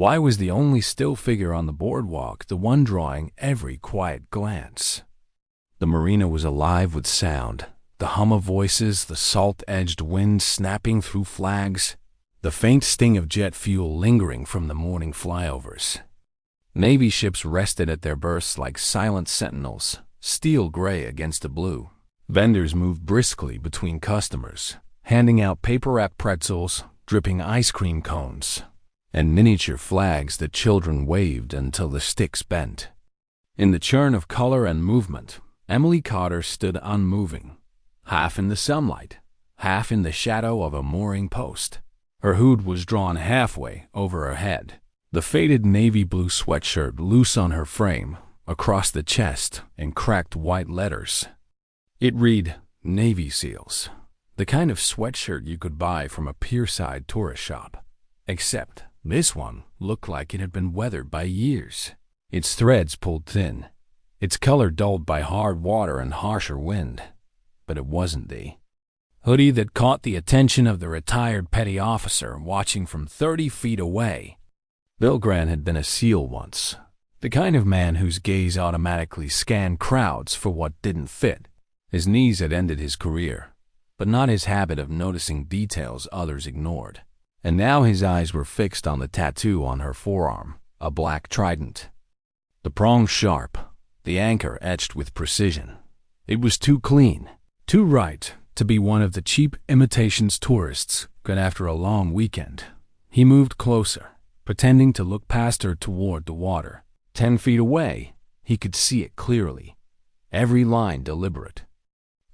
Why was the only still figure on the boardwalk the one drawing every quiet glance? The marina was alive with sound, the hum of voices, the salt-edged wind snapping through flags, the faint sting of jet fuel lingering from the morning flyovers. Navy ships rested at their berths like silent sentinels, steel gray against the blue. Vendors moved briskly between customers, handing out paper-wrapped pretzels, dripping ice cream cones, and miniature flags that children waved until the sticks bent. In the churn of color and movement, Emily Carter stood unmoving, half in the sunlight, half in the shadow of a mooring post. Her hood was drawn halfway over her head, the faded navy blue sweatshirt loose on her frame, across the chest in cracked white letters. It read, Navy SEALs, the kind of sweatshirt you could buy from a pier-side tourist shop. Except this one looked like it had been weathered by years, its threads pulled thin, its color dulled by hard water and harsher wind. But it wasn't the hoodie that caught the attention of the retired petty officer watching from 30 feet away. Bill Grant had been a SEAL once, the kind of man whose gaze automatically scanned crowds for what didn't fit. His knees had ended his career, but not his habit of noticing details others ignored. And now his eyes were fixed on the tattoo on her forearm, a black trident. The prong sharp, the anchor etched with precision. It was too clean, too right, to be one of the cheap imitations tourists got after a long weekend. He moved closer, pretending to look past her toward the water. 10 feet away, he could see it clearly, every line deliberate.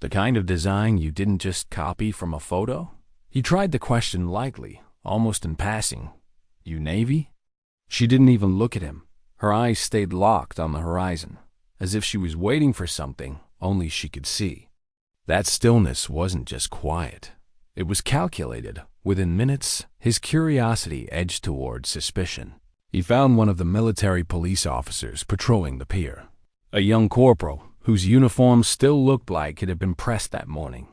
The kind of design you didn't just copy from a photo? He tried the question lightly, almost in passing. You Navy? She didn't even look at him. Her eyes stayed locked on the horizon, as if she was waiting for something only she could see. That stillness wasn't just quiet. It was calculated. Within minutes, his curiosity edged toward suspicion. He found one of the military police officers patrolling the pier, a young corporal whose uniform still looked like it had been pressed that morning.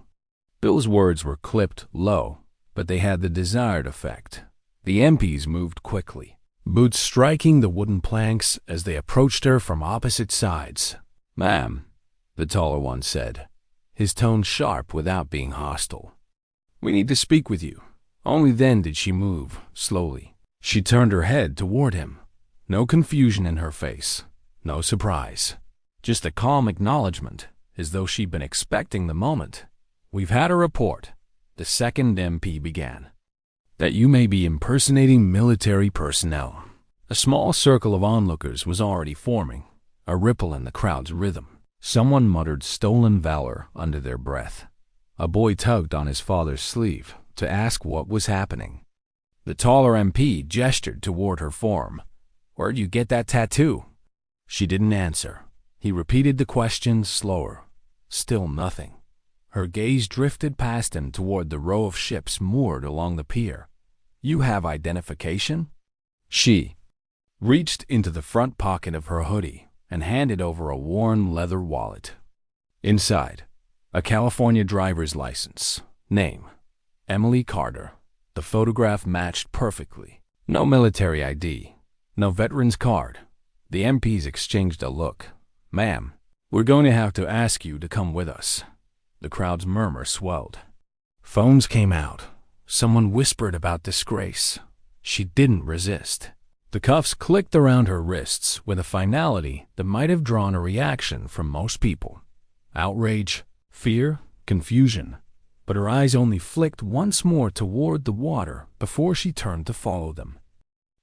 Bill's words were clipped low, but they had the desired effect. The MPs moved quickly, boots striking the wooden planks as they approached her from opposite sides. Ma'am, the taller one said, his tone sharp without being hostile. We need to speak with you. Only then did she move, slowly. She turned her head toward him. No confusion in her face, no surprise. Just a calm acknowledgement, as though she'd been expecting the moment. We've had a report, the second MP began, that you may be impersonating military personnel. A small circle of onlookers was already forming, a ripple in the crowd's rhythm. Someone muttered stolen valor under their breath. A boy tugged on his father's sleeve to ask what was happening. The taller MP gestured toward her form. Where'd you get that tattoo? She didn't answer. He repeated the question slower. Still nothing. Her gaze drifted past him toward the row of ships moored along the pier. You have identification? She reached into the front pocket of her hoodie and handed over a worn leather wallet. Inside, a California driver's license. Name, Emily Carter. The photograph matched perfectly. No military ID, no veteran's card. The MPs exchanged a look. Ma'am, we're going to have to ask you to come with us. The crowd's murmur swelled. Phones came out. Someone whispered about disgrace. She didn't resist. The cuffs clicked around her wrists with a finality that might have drawn a reaction from most people. Outrage, fear, confusion. But her eyes only flicked once more toward the water before she turned to follow them.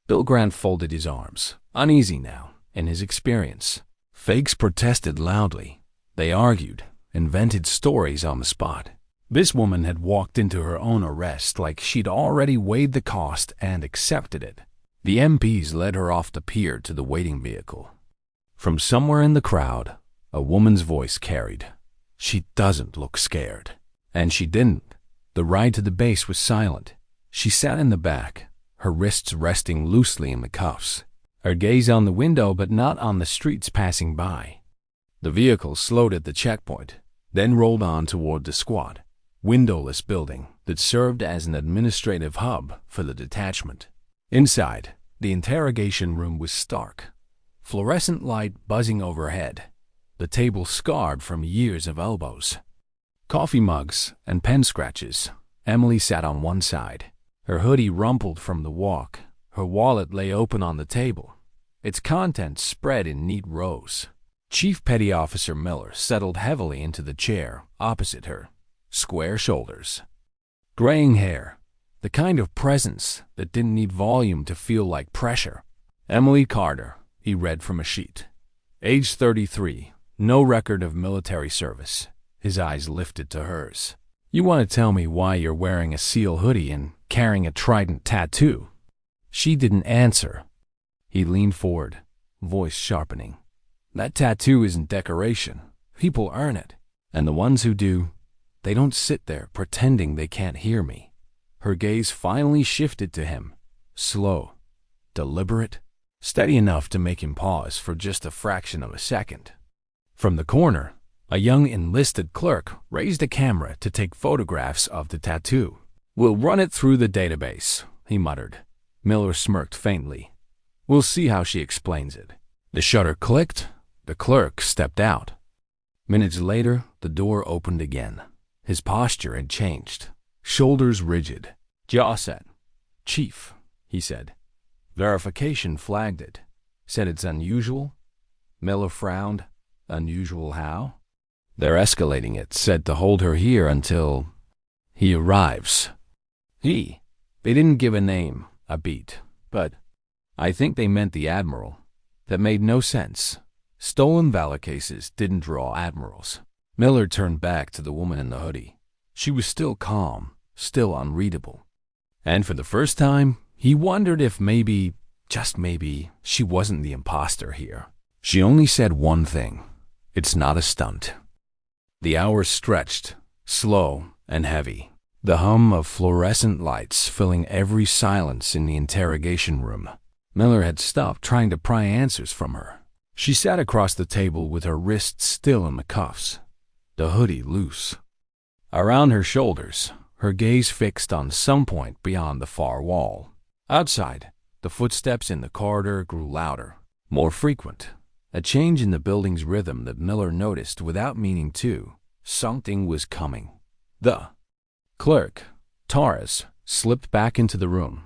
Bill Grant folded his arms, uneasy now, in his experience. Fakes protested loudly. They argued, invented stories on the spot. This woman had walked into her own arrest like she'd already weighed the cost and accepted it. The MPs led her off the pier to the waiting vehicle. From somewhere in the crowd, a woman's voice carried. She doesn't look scared. And she didn't. The ride to the base was silent. She sat in the back, her wrists resting loosely in the cuffs, her gaze on the window but not on the streets passing by. The vehicle slowed at the checkpoint, then rolled on toward the squat, windowless building that served as an administrative hub for the detachment. Inside, The interrogation room was stark. Fluorescent light buzzing overhead. The table scarred from years of elbows. Coffee mugs and pen scratches. Emily sat on one side. Her hoodie rumpled from the walk. Her wallet lay open on the table. Its contents spread in neat rows. Chief Petty Officer Miller settled heavily into the chair opposite her. Square shoulders. Graying hair. The kind of presence that didn't need volume to feel like pressure. Emily Carter, he read from a sheet. Age 33. No record of military service. His eyes lifted to hers. You want to tell me why you're wearing a SEAL hoodie and carrying a trident tattoo? She didn't answer. He leaned forward, voice sharpening. That tattoo isn't decoration. People earn it. And the ones who do, they don't sit there pretending they can't hear me. Her gaze finally shifted to him. Slow, deliberate, steady enough to make him pause for just a fraction of a second. From the corner, a young enlisted clerk raised a camera to take photographs of the tattoo. We'll run it through the database, he muttered. Miller smirked faintly. We'll see how she explains it. The shutter clicked. The clerk stepped out. Minutes later, the door opened again. His posture had changed. Shoulders rigid, jaw set. Chief, he said. Verification flagged it. Said it's unusual. Miller frowned. Unusual how? They're escalating it, said to hold her here until he arrives. They didn't give a name, a beat, but I think they meant the Admiral. That made no sense. Stolen valor cases didn't draw admirals. Miller turned back to the woman in the hoodie. She was still calm, still unreadable. And for the first time, he wondered if maybe, just maybe, she wasn't the imposter here. She only said one thing. It's not a stunt. The hours stretched, slow and heavy. The hum of fluorescent lights filling every silence in the interrogation room. Miller had stopped trying to pry answers from her. She sat across the table with her wrists still in the cuffs, the hoodie loose. Around her shoulders, her gaze fixed on some point beyond the far wall. Outside, the footsteps in the corridor grew louder, more frequent. A change in the building's rhythm that Miller noticed without meaning to. Something was coming. The clerk, Torres, slipped back into the room.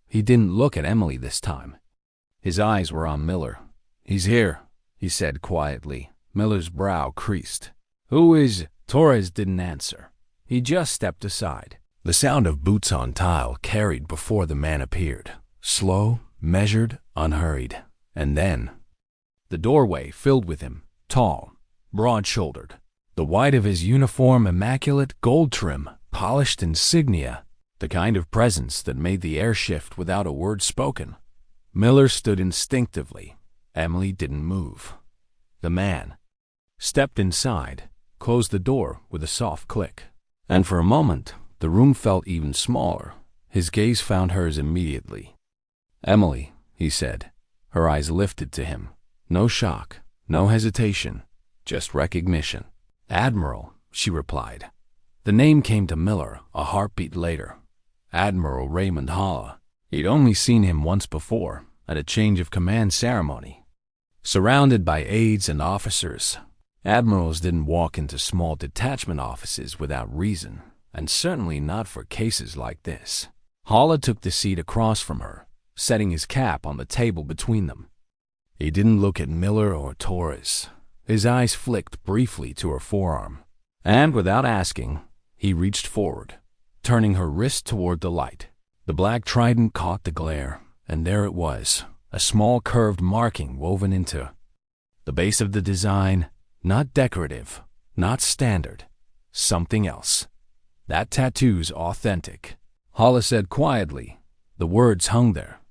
He didn't look at Emily this time. His eyes were on Miller. He's here, he said quietly. Miller's brow creased. Who is? Torres didn't answer. He just stepped aside. The sound of boots on tile carried before the man appeared. Slow, measured, unhurried. And then the doorway filled with him, tall, broad-shouldered. The white of his uniform immaculate, gold trim, polished insignia, the kind of presence that made the air shift without a word spoken. Miller stood instinctively. Emily didn't move. The man stepped inside, closed the door with a soft click. And for a moment, the room felt even smaller. His gaze found hers immediately. Emily, he said. Her eyes lifted to him. No shock, no hesitation, just recognition. Admiral, she replied. The name came to Miller a heartbeat later. Admiral Raymond Holla. He'd only seen him once before, at a change of command ceremony. Surrounded by aides and officers, admirals didn't walk into small detachment offices without reason, and certainly not for cases like this. Holla took the seat across from her, setting his cap on the table between them. He didn't look at Miller or Torres. His eyes flicked briefly to her forearm, and without asking, he reached forward, turning her wrist toward the light. The black trident caught the glare, and there it was, a small curved marking woven into the base of the design, not decorative, not standard, something else. That tattoo's authentic, Holla said quietly. The words hung there.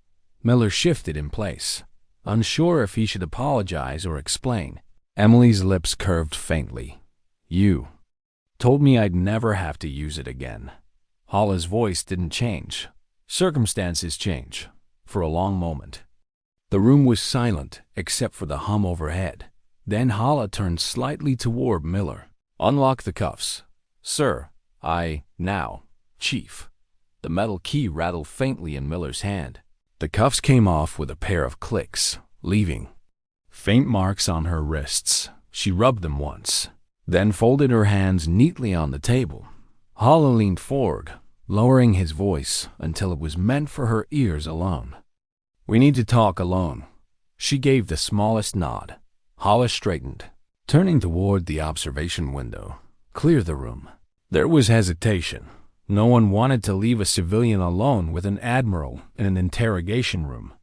Miller shifted in place, unsure if he should apologize or explain. Emily's lips curved faintly. You told me I'd never have to use it again. Holla's voice didn't change. Circumstances change. For a long moment. The room was silent except for the hum overhead. Then Holla turned slightly toward Miller. Unlock the cuffs. Sir, now, Chief. The metal key rattled faintly in Miller's hand. The cuffs came off with a pair of clicks, leaving faint marks on her wrists. She rubbed them once, then folded her hands neatly on the table. Hala leaned forward, lowering his voice until it was meant for her ears alone. "We need to talk alone." She gave the smallest nod. Hala straightened, turning toward the observation window. "Clear the room." There was hesitation. No one wanted to leave a civilian alone with an admiral in an interrogation room.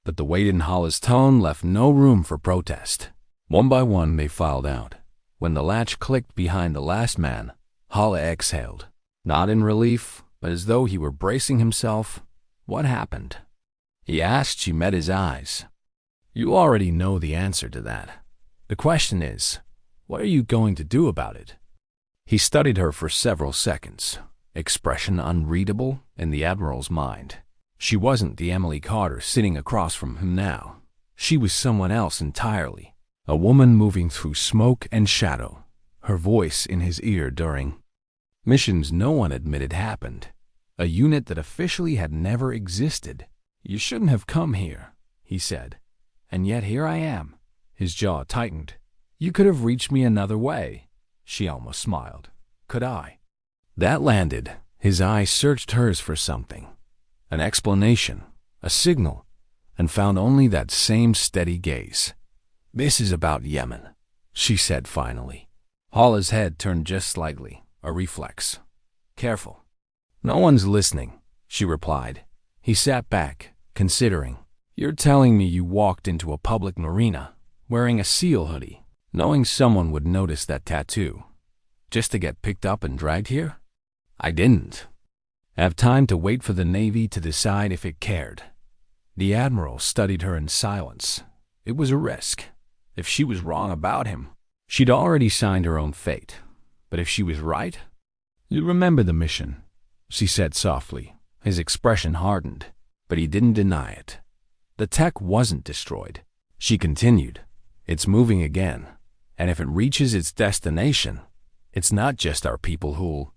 But the weight in Hala's tone left no room for protest. One by one they filed out. When the latch clicked behind the last man, Hala exhaled, not in relief, but as though he were bracing himself. "What happened?" he asked. She met his eyes. "You already know the answer to that. The question is, what are you going to do about it?" He studied her for several seconds, expression unreadable in the Admiral's mind. She wasn't the Emily Carter sitting across from him now. She was someone else entirely, a woman moving through smoke and shadow, her voice in his ear during missions no one admitted happened, a unit that officially had never existed. "You shouldn't have come here," he said, "and yet here I am." His jaw tightened. "You could have reached me another way." She almost smiled. "Could I?" That landed. His eyes searched hers for something, an explanation, a signal, and found only that same steady gaze. "This is about Yemen," she said finally. Hala's head turned just slightly, a reflex. "Careful." "No one's listening," she replied. He sat back, considering. "You're telling me you walked into a public marina, wearing a SEAL hoodie, knowing someone would notice that tattoo, just to get picked up and dragged here?" "I didn't have time to wait for the Navy to decide if it cared." The Admiral studied her in silence. It was a risk. If she was wrong about him, she'd already signed her own fate. But if she was right? "You remember the mission," she said softly. His expression hardened, but he didn't deny it. "The tech wasn't destroyed." She continued. "It's moving again, and if it reaches its destination, it's not just our people who'll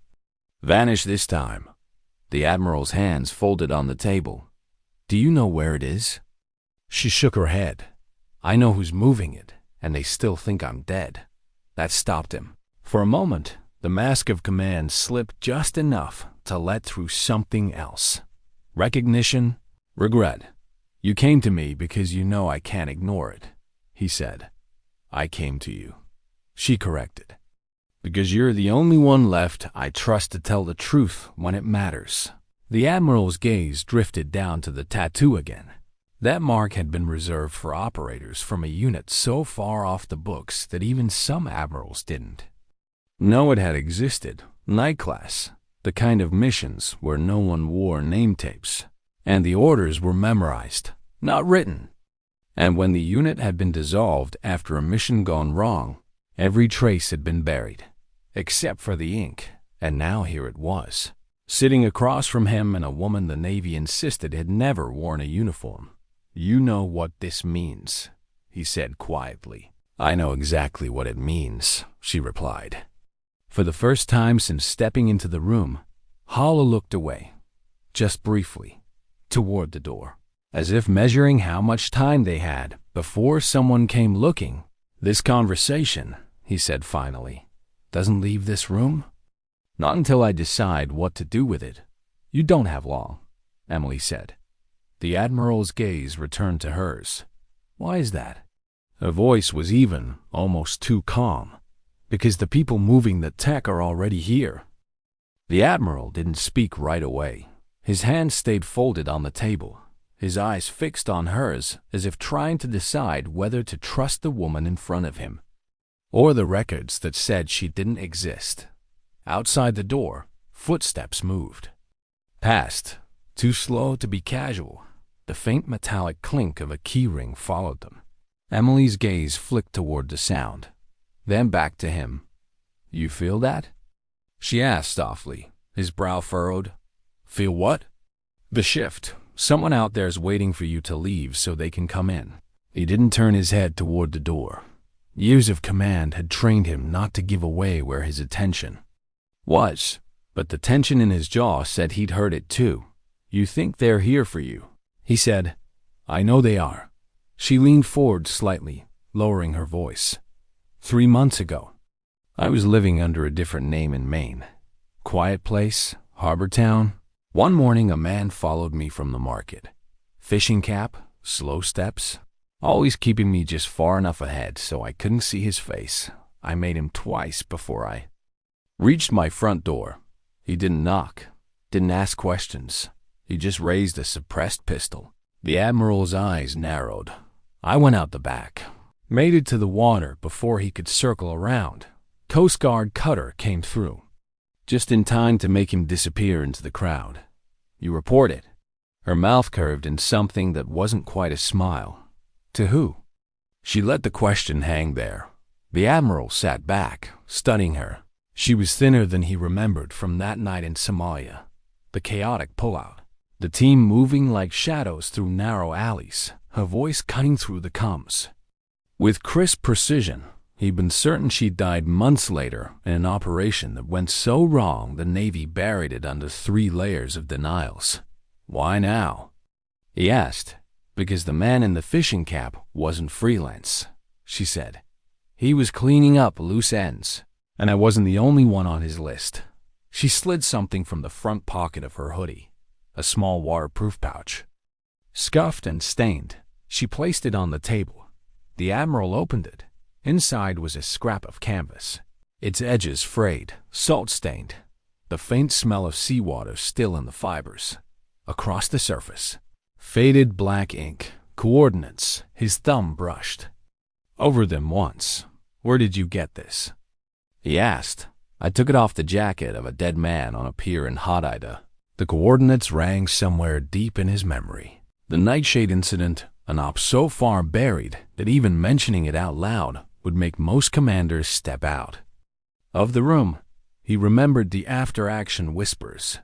vanish this time." The Admiral's hands folded on the table. "Do you know where it is?" She shook her head. "I know who's moving it, and they still think I'm dead." That stopped him. For a moment, the mask of command slipped just enough to let through something else. Recognition, regret. "You came to me because you know I can't ignore it," he said. "I came to you," she corrected, "because you're the only one left I trust to tell the truth when it matters." The Admiral's gaze drifted down to the tattoo again. That mark had been reserved for operators from a unit so far off the books that even some admirals didn't know it had existed. Night class, the kind of missions where no one wore name tapes, and the orders were memorized, not written. And when the unit had been dissolved after a mission gone wrong, every trace had been buried, except for the ink. And now here it was, sitting across from him, and a woman the Navy insisted had never worn a uniform. "You know what this means," he said quietly. "I know exactly what it means," she replied. For the first time since stepping into the room, Hala looked away, just briefly, toward the door, as if measuring how much time they had before someone came looking. "This conversation," he said finally, "doesn't leave this room?" "Not until I decide what to do with it." "You don't have long," Emily said. The Admiral's gaze returned to hers. "Why is that?" Her voice was even, almost too calm. "Because the people moving the tech are already here." The Admiral didn't speak right away. His hands stayed folded on the table, his eyes fixed on hers as if trying to decide whether to trust the woman in front of him, or the records that said she didn't exist. Outside the door, footsteps moved. Past, too slow to be casual. The faint metallic clink of a keyring followed them. Emily's gaze flicked toward the sound, then back to him. "You feel that?" she asked softly, his brow furrowed. "Feel what?" "The shift. Someone out there's waiting for you to leave so they can come in." He didn't turn his head toward the door. Years of command had trained him not to give away where his attention was, but the tension in his jaw said he'd heard it too. "You think they're here for you?" He said, "I know they are." She leaned forward slightly, lowering her voice. 3 months ago. I was living under a different name in Maine. Quiet place, harbor town. One morning a man followed me from the market. Fishing cap, slow steps, always keeping me just far enough ahead so I couldn't see his face. I made him twice before I reached my front door. He didn't knock, didn't ask questions. He just raised a suppressed pistol. The Admiral's eyes narrowed. I went out the back, made it to the water before he could circle around. Coast Guard cutter came through, just in time to make him disappear into the crowd. "You report it." Her mouth curved in something that wasn't quite a smile. "To who?" She let the question hang there. The Admiral sat back, studying her. She was thinner than he remembered from that night in Somalia. The chaotic pullout. The team moving like shadows through narrow alleys, her voice cutting through the comms. With crisp precision, he'd been certain she'd died months later in an operation that went so wrong the Navy buried it under 3 layers of denials. Why now? He asked. Because the man in the fishing cap wasn't freelance, she said. He was cleaning up loose ends, and I wasn't the only one on his list. She slid something from the front pocket of her hoodie, a small waterproof pouch. Scuffed and stained, she placed it on the table. The Admiral opened it. Inside was a scrap of canvas, its edges frayed, salt-stained, the faint smell of seawater still in the fibers. Across the surface, faded black ink, coordinates, his thumb brushed over them once. "Where did you get this?" he asked. "I took it off the jacket of a dead man on a pier in Hodeida." The coordinates rang somewhere deep in his memory. The nightshade incident, an op so far buried that even mentioning it out loud would make most commanders step out of the room. He remembered the after-action whispers.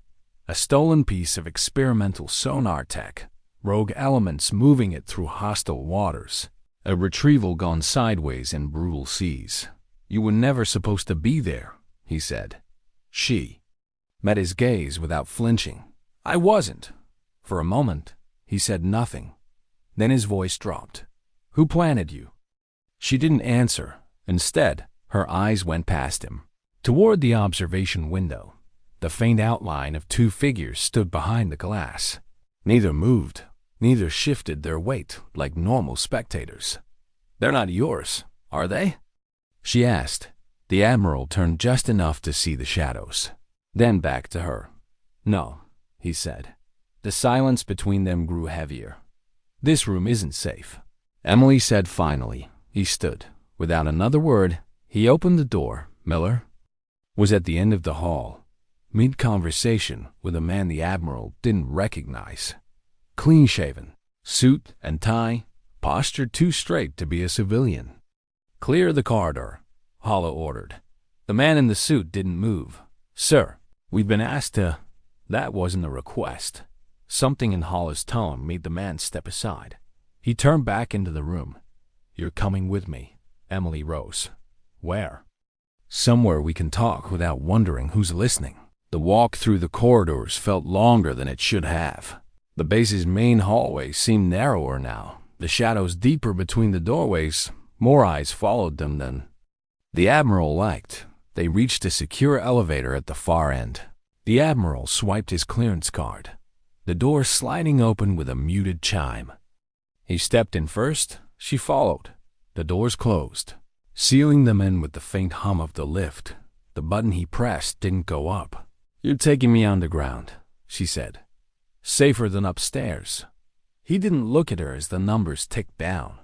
A stolen piece of experimental sonar tech, rogue elements moving it through hostile waters, a retrieval gone sideways in brutal seas. "You were never supposed to be there," he said. She met his gaze without flinching. "I wasn't." For a moment, he said nothing. Then his voice dropped. "Who planted you?" She didn't answer. Instead, her eyes went past him, toward the observation window. The faint outline of 2 figures stood behind the glass. Neither moved, neither shifted their weight like normal spectators. "They're not yours, are they?" she asked. The Admiral turned just enough to see the shadows. Then back to her. "No," he said. The silence between them grew heavier. "This room isn't safe," Emily said finally. He stood. Without another word, he opened the door. Miller was at the end of the hall, mid-conversation with a man the Admiral didn't recognize. Clean-shaven, suit and tie, posture too straight to be a civilian. "Clear the corridor," Hollow ordered. The man in the suit didn't move. "Sir, we've been asked to—" That wasn't a request. Something in Hollow's tone made the man step aside. He turned back into the room. "You're coming with me." Emily rose. "Where?" "Somewhere we can talk without wondering who's listening." The walk through the corridors felt longer than it should have. The base's main hallway seemed narrower now, the shadows deeper between the doorways. More eyes followed them than the Admiral liked. They reached a secure elevator at the far end. The Admiral swiped his clearance card, the door sliding open with a muted chime. He stepped in first. She followed. The doors closed, sealing them in with the faint hum of the lift. The button he pressed didn't go up. "You're taking me underground," she said. "Safer than upstairs." He didn't look at her as the numbers ticked down.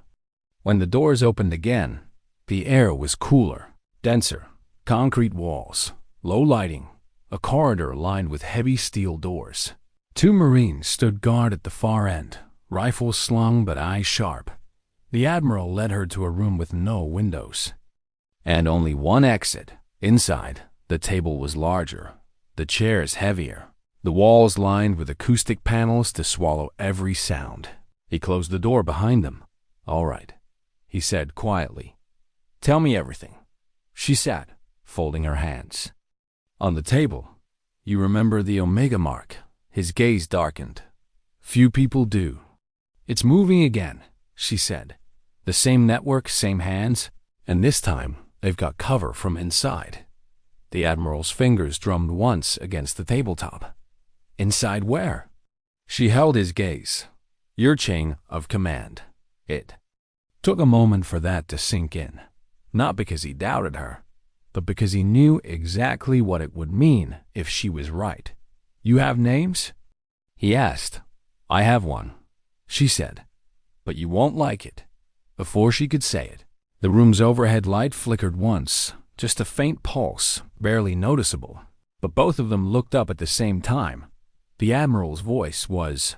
When the doors opened again, the air was cooler, denser. Concrete walls, low lighting, a corridor lined with heavy steel doors. 2 Marines stood guard at the far end, rifles slung but eyes sharp. The Admiral led her to a room with no windows, and only one exit. Inside, the table was larger, the chairs heavier, the walls lined with acoustic panels to swallow every sound. He closed the door behind them. "All right," he said quietly. "Tell me everything." She sat, folding her hands on the table. "You remember the Omega mark?" His gaze darkened. "Few people do." "It's moving again," she said. "The same network, same hands, and this time they've got cover from inside." The Admiral's fingers drummed once against the tabletop. "Inside where?" She held his gaze. "Your chain of command." It took a moment for that to sink in, not because he doubted her, but because he knew exactly what it would mean if she was right. "You have names?" he asked. "I have one," she said, "but you won't like it." Before she could say it, the room's overhead light flickered once, just a faint pulse, barely noticeable, but both of them looked up at the same time. The Admiral's voice was,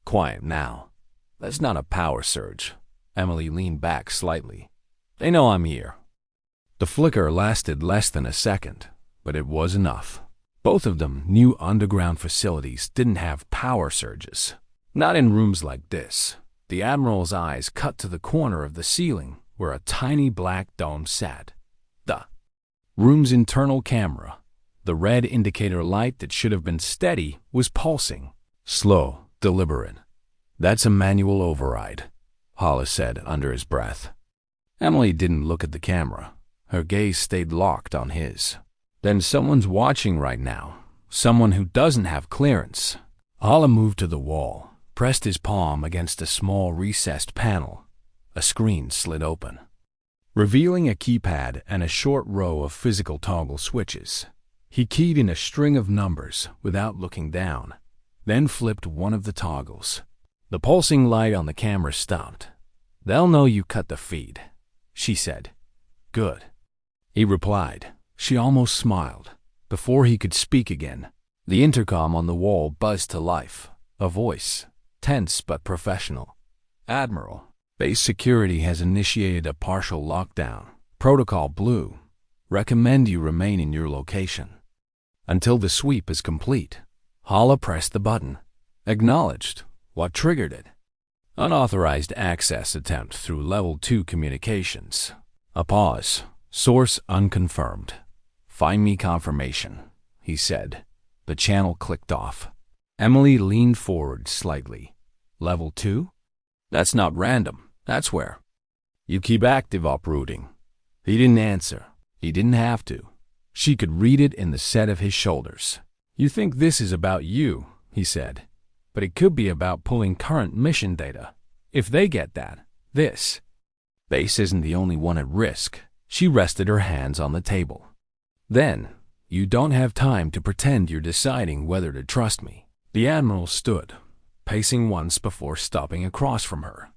"Quiet now. That's not a power surge." Emily leaned back slightly. "They know I'm here." The flicker lasted less than a second, but it was enough. Both of them knew underground facilities didn't have power surges. Not in rooms like this. The Admiral's eyes cut to the corner of the ceiling where a tiny black dome sat. The room's internal camera, the red indicator light that should have been steady, was pulsing. Slow, deliberate. "That's a manual override," Hollis said under his breath. Emily didn't look at the camera. Her gaze stayed locked on his. "Then someone's watching right now. Someone who doesn't have clearance." Hollis moved to the wall, pressed his palm against a small recessed panel. A screen slid open, revealing a keypad and a short row of physical toggle switches. He keyed in a string of numbers without looking down, then flipped one of the toggles. The pulsing light on the camera stopped. "They'll know you cut the feed," she said. "Good," he replied. She almost smiled. Before he could speak again, the intercom on the wall buzzed to life. A voice, tense but professional. "Admiral, base security has initiated a partial lockdown. Protocol Blue. Recommend you remain in your location until the sweep is complete." Hala pressed the button. Acknowledged. What triggered it? Unauthorized access attempt through Level 2 communications. A pause. Source unconfirmed. "Find me confirmation," he said. The channel clicked off. Emily leaned forward slightly. "Level 2? That's not random. That's where." "You keep active uprooting." He didn't answer. He didn't have to. She could read it in the set of his shoulders. "You think this is about you," he said. "But it could be about pulling current mission data. If they get that, this base isn't the only one at risk." She rested her hands on the table. "Then, you don't have time to pretend you're deciding whether to trust me." The Admiral stood, pacing once before stopping across from her.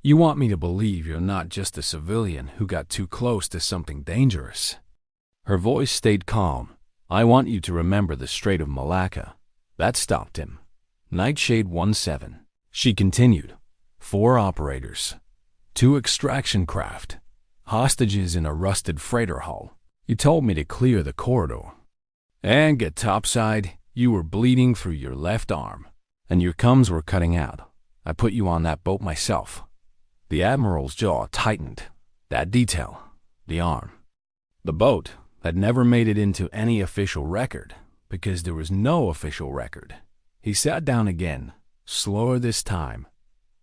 "You want me to believe you're not just a civilian who got too close to something dangerous." Her voice stayed calm. "I want you to remember the Strait of Malacca." That stopped him. Nightshade 17. She continued. 4 operators. 2 extraction craft. Hostages in a rusted freighter hull. You told me to clear the corridor. And get topside, you were bleeding through your left arm, and your cums were cutting out. I put you on that boat myself. The Admiral's jaw tightened. That detail. The arm. The boat had never made it into any official record, because there was no official record. He sat down again, slower this time.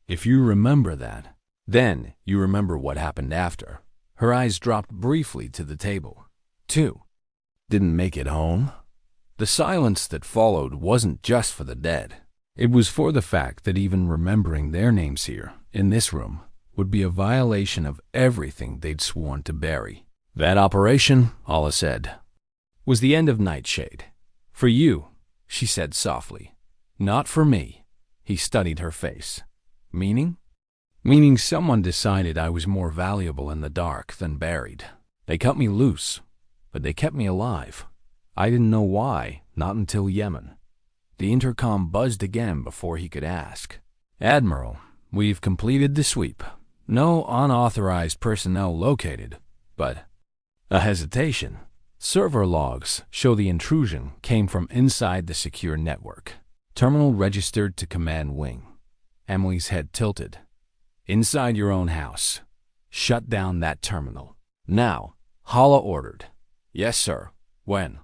If you remember that, then you remember what happened after. Her eyes dropped briefly to the table. 2. Didn't make it home? The silence that followed wasn't just for the dead. It was for the fact that even remembering their names here, in this room, would be a violation of everything they'd sworn to bury. That operation, Alla said, was the end of Nightshade. For you, she said softly. Not for me. He studied her face. Meaning? Meaning someone decided I was more valuable in the dark than buried. They cut me loose, but they kept me alive. I didn't know why, not until Yemen. The intercom buzzed again before he could ask. Admiral, we've completed the sweep. No unauthorized personnel located, but a hesitation. Server logs show the intrusion came from inside the secure network. Terminal registered to command wing. Emily's head tilted. Inside your own house. Shut down that terminal. Now, Hala ordered. Yes, sir. When?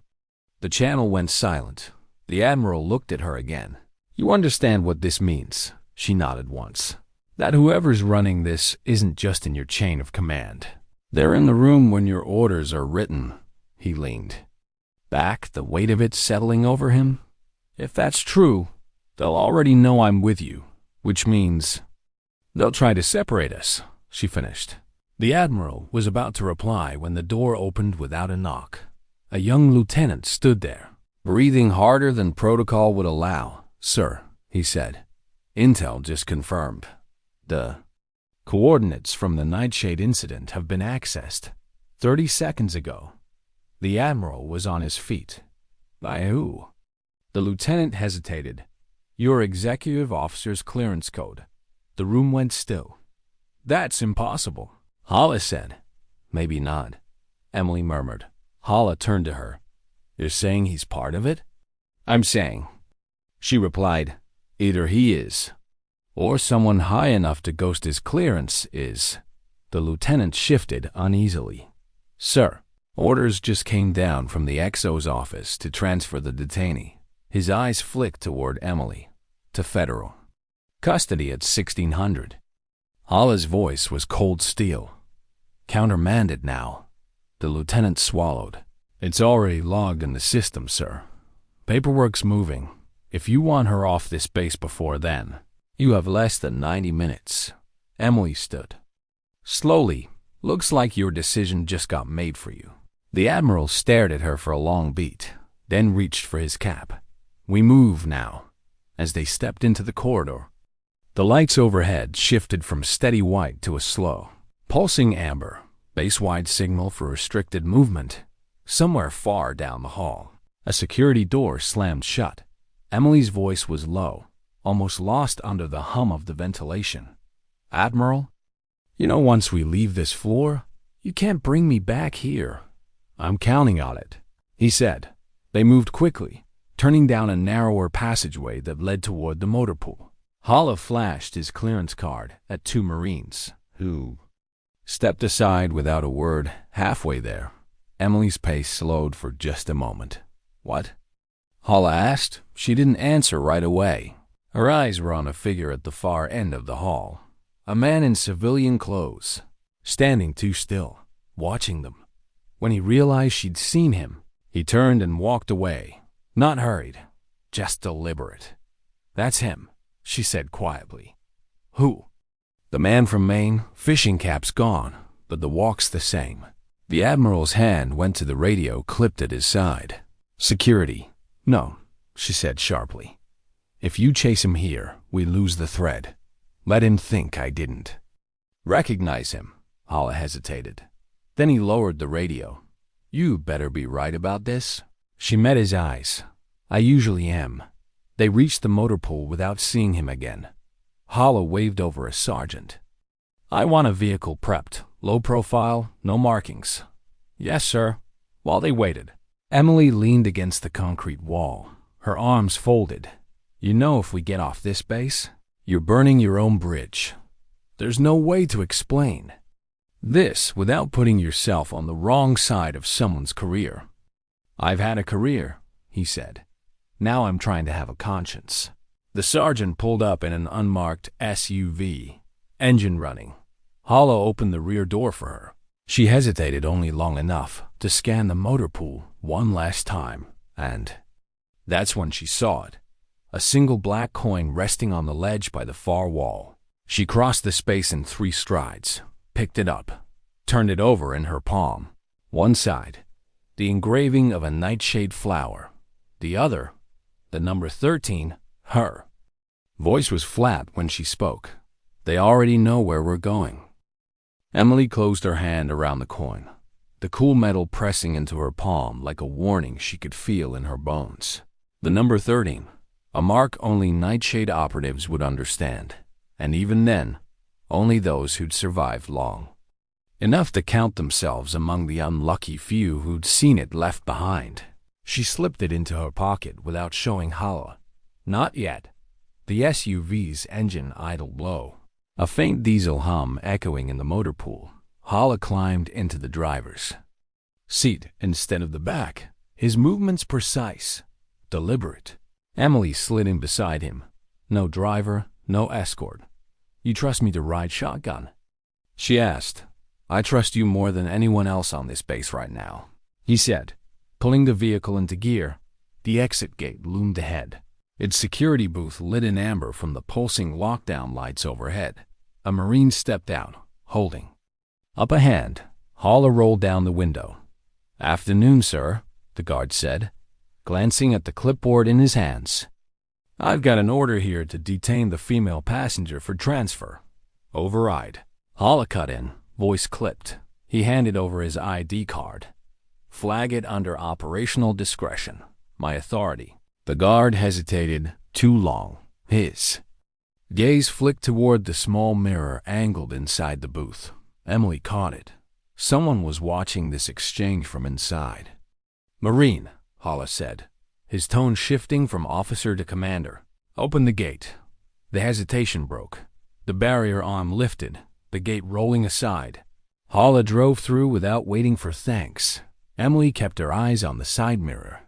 The channel went silent. The Admiral looked at her again. You understand what this means? She nodded once. that whoever's running this isn't just in your chain of command. They're in the room when your orders are written. He leaned back, the weight of it settling over him. If that's true, they'll already know I'm with you, which means they'll try to separate us, she finished. The Admiral was about to reply when the door opened without a knock. A young lieutenant stood there, breathing harder than protocol would allow. Sir, he said. Intel just confirmed. The coordinates from the Nightshade incident have been accessed 30 seconds ago. The Admiral was on his feet. By who? The lieutenant hesitated. Your executive officer's clearance code. The room went still. That's impossible, Hala said. Maybe not, Emily murmured. Hala turned to her. You're saying he's part of it? I'm saying, she replied, either he is, or someone high enough to ghost his clearance is. The lieutenant shifted uneasily. Sir, orders just came down from the XO's office to transfer the detainee. His eyes flicked toward Emily. To Federal. Custody at 1600. Hala's voice was cold steel. Countermanded now. The lieutenant swallowed. It's already logged in the system, sir. Paperwork's moving. If you want her off this base before then, you have less than 90 minutes. Emily stood. Slowly. Looks like your decision just got made for you. The Admiral stared at her for a long beat, then reached for his cap. We move now. As they stepped into the corridor, the lights overhead shifted from steady white to a slow, pulsing amber, base-wide signal for restricted movement. Somewhere far down the hall, a security door slammed shut. Emily's voice was low, almost lost under the hum of the ventilation. Admiral, you know once we leave this floor, you can't bring me back here. I'm counting on it, he said. They moved quickly, turning down a narrower passageway that led toward the motor pool. Hala flashed his clearance card at two Marines, who stepped aside without a word. Halfway there, Emily's pace slowed for just a moment. What? Hala asked. She didn't answer right away. Her eyes were on a figure at the far end of the hall. A man in civilian clothes, standing too still, watching them. When he realized she'd seen him, he turned and walked away. Not hurried, just deliberate. That's him, she said quietly. Who? The man from Maine. Fishing cap's gone, but the walk's the same. The Admiral's hand went to the radio clipped at his side. Security. No, she said sharply. If you chase him here, we lose the thread. Let him think I didn't. Recognize him, Hala hesitated. Then he lowered the radio. You better be right about this. She met his eyes. I usually am. They reached the motor pool without seeing him again. Hala waved over a sergeant. I want a vehicle prepped, low profile, no markings. Yes, sir. While they waited, Emily leaned against the concrete wall, her arms folded. You know if we get off this base, you're burning your own bridge. There's no way to explain this without putting yourself on the wrong side of someone's career. I've had a career, he said. Now I'm trying to have a conscience. The sergeant pulled up in an unmarked SUV, engine running. Hala opened the rear door for her. She hesitated only long enough to scan the motor pool one last time, and that's when she saw it. A single black coin resting on the ledge by the far wall. She crossed the space in 3 strides, picked it up, turned it over in her palm. One side, the engraving of a nightshade flower. The other, the number 13, her. Voice was flat when she spoke. They already know where we're going. Emily closed her hand around the coin, the cool metal pressing into her palm like a warning she could feel in her bones. The number 13, a mark only Nightshade operatives would understand, and even then, only those who'd survived long. Enough to count themselves among the unlucky few who'd seen it left behind. She slipped it into her pocket without showing Hala. Not yet. The SUV's engine idled low, a faint diesel hum echoing in the motor pool. Hala climbed into the driver's seat instead of the back, his movements precise, deliberate. Emily slid in beside him. No driver, no escort. You trust me to ride shotgun?" She asked. "I trust you more than anyone else on this base right now," he said. Pulling the vehicle into gear, the exit gate loomed ahead, its security booth lit in amber from the pulsing lockdown lights overhead. A Marine stepped out, holding up a hand. Holla rolled down the window. "Afternoon, sir," the guard said, glancing at the clipboard in his hands. "I've got an order here to detain the female passenger for transfer." "Override." Holla cut in, voice clipped. He handed over his ID card. "Flag it under operational discretion. My authority." The guard hesitated too long. His gaze flicked toward the small mirror angled inside the booth. Emily caught it. Someone was watching this exchange from inside. "Marine," Holla said, his tone shifting from officer to commander. "Open the gate." The hesitation broke. The barrier arm lifted, the gate rolling aside. Holla drove through without waiting for thanks. Emily kept her eyes on the side mirror.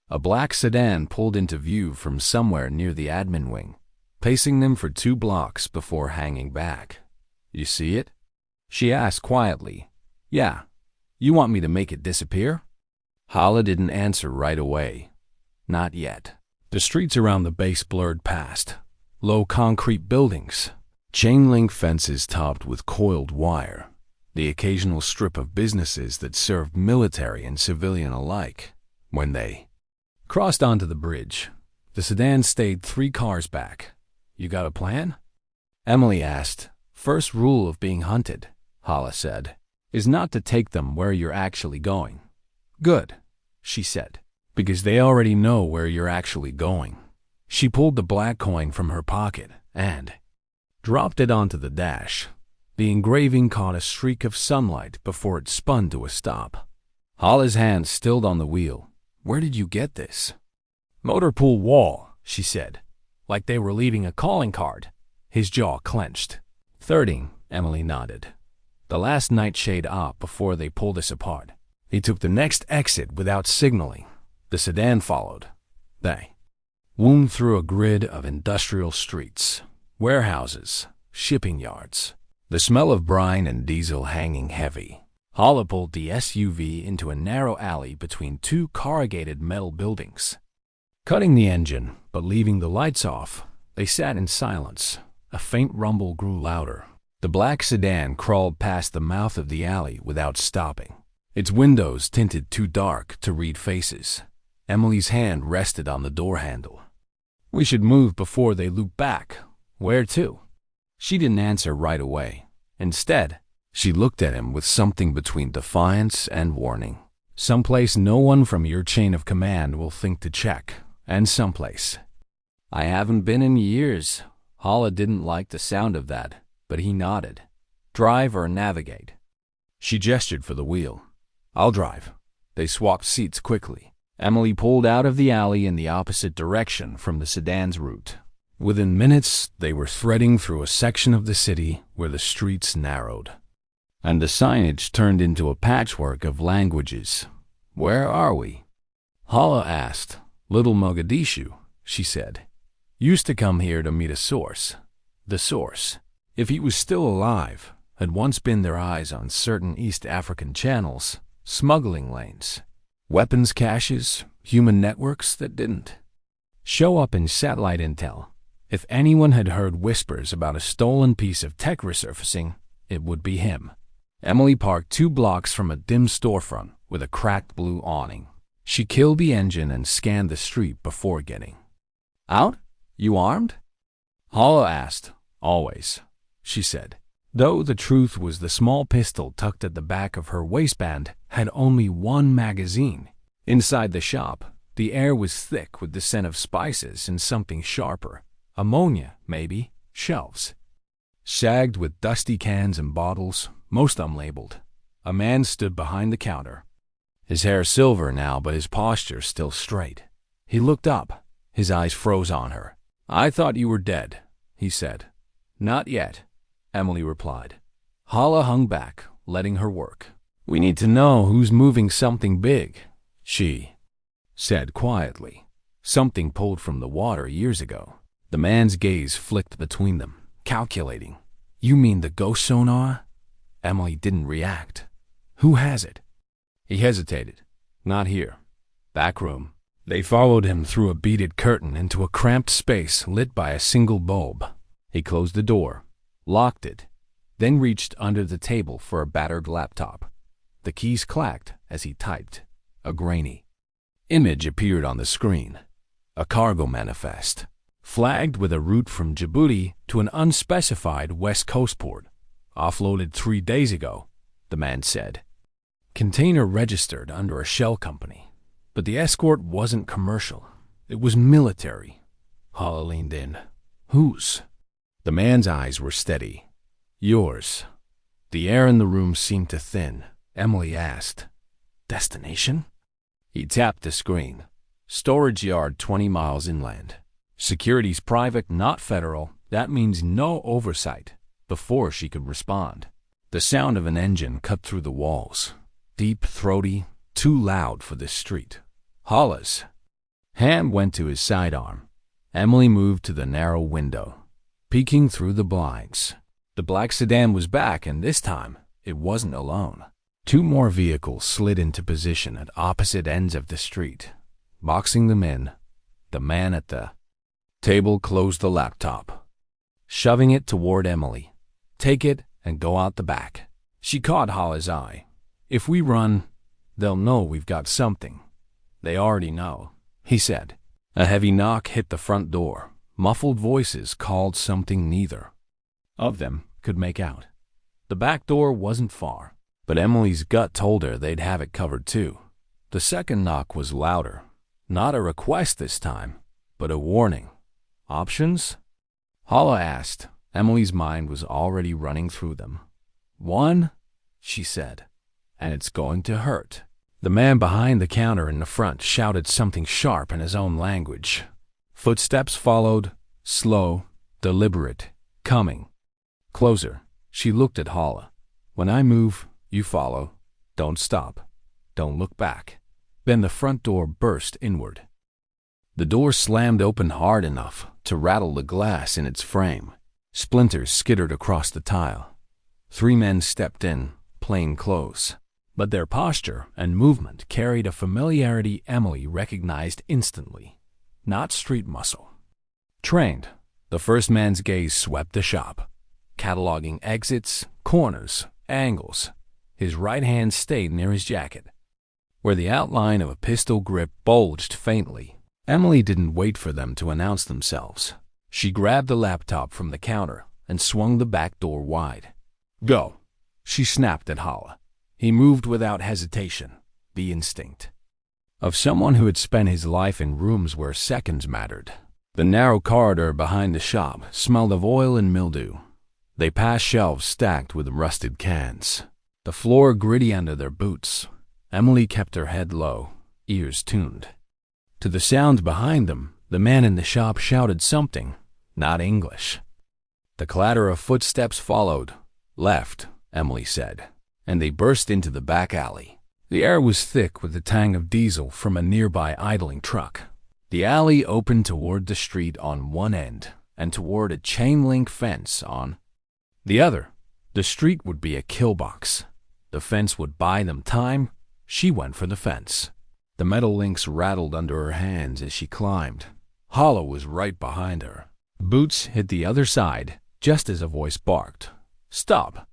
A black sedan pulled into view from somewhere near the admin wing, pacing them for 2 blocks before hanging back. "You see it?" she asked quietly. "Yeah. You want me to make it disappear?" Holla didn't answer right away. Not yet. The streets around the base blurred past. Low concrete buildings, chain-link fences topped with coiled wire, the occasional strip of businesses that served military and civilian alike. When they crossed onto the bridge, the sedan stayed 3 cars back. "You got a plan?" Emily asked. "First rule of being hunted," Holla said, "is not to take them where you're actually going." "Good," she said, "because they already know where you're actually going." She pulled the black coin from her pocket and dropped it onto the dash. The engraving caught a streak of sunlight before it spun to a stop. Holla's hand stilled on the wheel. "Where did you get this?" "Motor pool wall," she said, like they were leaving a calling card. His jaw clenched. "30," Emily nodded. "The last nightshade op before they pulled us apart." He took the next exit without signaling. The sedan followed. They wound through a grid of industrial streets, warehouses, shipping yards, the smell of brine and diesel hanging heavy. Holla pulled the SUV into a narrow alley between 2 corrugated metal buildings. Cutting the engine, but leaving the lights off, they sat in silence. A faint rumble grew louder. The black sedan crawled past the mouth of the alley without stopping, its windows tinted too dark to read faces. Emily's hand rested on the door handle. "We should move before they loop back." "Where to?" She didn't answer right away. Instead, she looked at him with something between defiance and warning. "Someplace no one from your chain of command will think to check, and someplace." "I haven't been in years." Holla didn't like the sound of that, but he nodded. "Drive or navigate?" She gestured for the wheel. "I'll drive." They swapped seats quickly. Emily pulled out of the alley in the opposite direction from the sedan's route. Within minutes, they were threading through a section of the city where the streets narrowed, and the signage turned into a patchwork of languages. "Where are we?" Holla asked. "Little Mogadishu," she said. "Used to come here to meet a source." The source, if he was still alive, had once been their eyes on certain East African channels, smuggling lanes, weapons caches, human networks that didn't show up in satellite intel. If anyone had heard whispers about a stolen piece of tech resurfacing, it would be him. Emily parked 2 blocks from a dim storefront with a cracked blue awning. She killed the engine and scanned the street before getting out. "You armed?" Holla asked. "Always," she said, though the truth was the small pistol tucked at the back of her waistband had only 1 magazine. Inside the shop, the air was thick with the scent of spices and something sharper. Ammonia, maybe. Shelves sagged with dusty cans and bottles, most unlabeled. A man stood behind the counter, his hair silver now but his posture still straight. He looked up. His eyes froze on her. "I thought you were dead," he said. "Not yet," Emily replied. Holla hung back, letting her work. "We need to know who's moving something big," she said quietly. "Something pulled from the water years ago." The man's gaze flicked between them. calculating. You mean the ghost sonar? Emily didn't react. Who has it? He hesitated. Not here. Back room. They followed him through a beaded curtain into a cramped space lit by a single bulb. He closed the door, locked it, then reached under the table for a battered laptop. The keys clacked as he typed. A grainy image appeared on the screen. A cargo manifest, flagged with a route from Djibouti to an unspecified West Coast port. Offloaded 3 days ago, the man said. Container registered under a shell company. But the escort wasn't commercial. It was military. Hala leaned in. Whose? The man's eyes were steady. Yours. The air in the room seemed to thin. Emily asked, Destination? He tapped the screen. Storage yard 20 miles inland. Security's private, not federal. That means no oversight. Before she could respond, the sound of an engine cut through the walls. Deep, throaty, too loud for this street. Hala's. Hand went to his sidearm. Emily moved to the narrow window, peeking through the blinds. The black sedan was back, and this time it wasn't alone. 2 more vehicles slid into position at opposite ends of the street, boxing them in. The man at the table closed the laptop, shoving it toward Emily. Take it and go out the back. She caught Hala's eye. If we run, they'll know we've got something. They already know, he said. A heavy knock hit the front door. Muffled voices called something neither of them could make out. The back door wasn't far, but Emily's gut told her they'd have it covered too. The second knock was louder. Not a request this time, but a warning. Options? Hala asked. Emily's mind was already running through them. 1, she said, and it's going to hurt. The man behind the counter in the front shouted something sharp in his own language. Footsteps followed, slow, deliberate, coming. Closer. She looked at Hala. When I move, you follow. Don't stop. Don't look back. Then the front door burst inward. The door slammed open hard enough to rattle the glass in its frame. Splinters skittered across the tile. 3 men stepped in, plain clothes. But their posture and movement carried a familiarity Emily recognized instantly. Not street muscle. Trained, the first man's gaze swept the shop, cataloging exits, corners, angles. His right hand stayed near his jacket, where the outline of a pistol grip bulged faintly. Emily didn't wait for them to announce themselves. She grabbed the laptop from the counter and swung the back door wide. Go, she snapped at Hala. He moved without hesitation, the instinct of someone who had spent his life in rooms where seconds mattered. The narrow corridor behind the shop smelled of oil and mildew. They passed shelves stacked with rusted cans. The floor gritty under their boots. Emily kept her head low, ears tuned. To the sound behind them, the man in the shop shouted something, not English. The clatter of footsteps followed. Left, Emily said, and they burst into the back alley. The air was thick with the tang of diesel from a nearby idling truck. The alley opened toward the street on one end and toward a chain-link fence on the other. The street would be a kill box. The fence would buy them time. She went for the fence. The metal links rattled under her hands as she climbed. Hala was right behind her. Boots hit the other side just as a voice barked. Stop!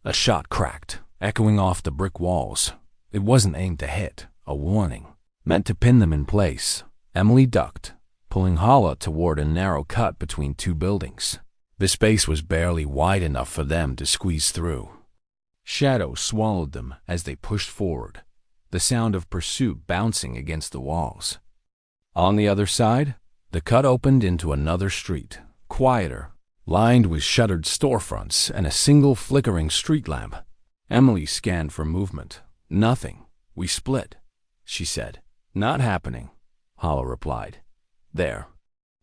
A shot cracked, echoing off the brick walls. It wasn't aimed to hit, a warning, meant to pin them in place. Emily ducked, pulling Hala toward a narrow cut between 2 buildings. The space was barely wide enough for them to squeeze through. Shadow swallowed them as they pushed forward, the sound of pursuit bouncing against the walls. On the other side, the cut opened into another street, quieter, lined with shuttered storefronts and a single flickering street lamp. Emily scanned for movement. Nothing. We split, she said. Not happening, Hala replied. There.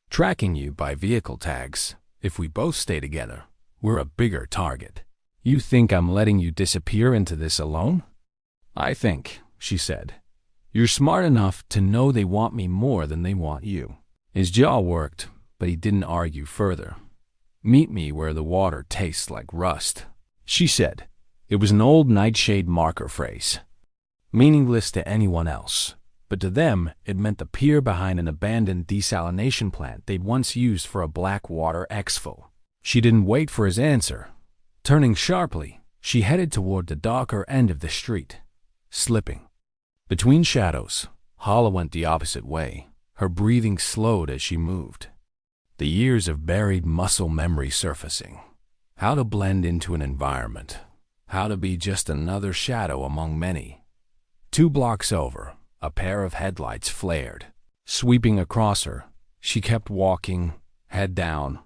Tracking you by vehicle tags. If we both stay together, we're a bigger target. You think I'm letting you disappear into this alone? I think, she said, you're smart enough to know they want me more than they want you. His jaw worked, but he didn't argue further. Meet me where the water tastes like rust, she said. It was an old nightshade marker phrase, meaningless to anyone else, but to them it meant the pier behind an abandoned desalination plant they'd once used for a black water exfil. She didn't wait for his answer. Turning sharply, she headed toward the darker end of the street, slipping between shadows. Hala went the opposite way. Her breathing slowed as she moved. The years of buried muscle memory surfacing. How to blend into an environment. How to be just another shadow among many. 2 blocks over, a pair of headlights flared. Sweeping across her, she kept walking, head down,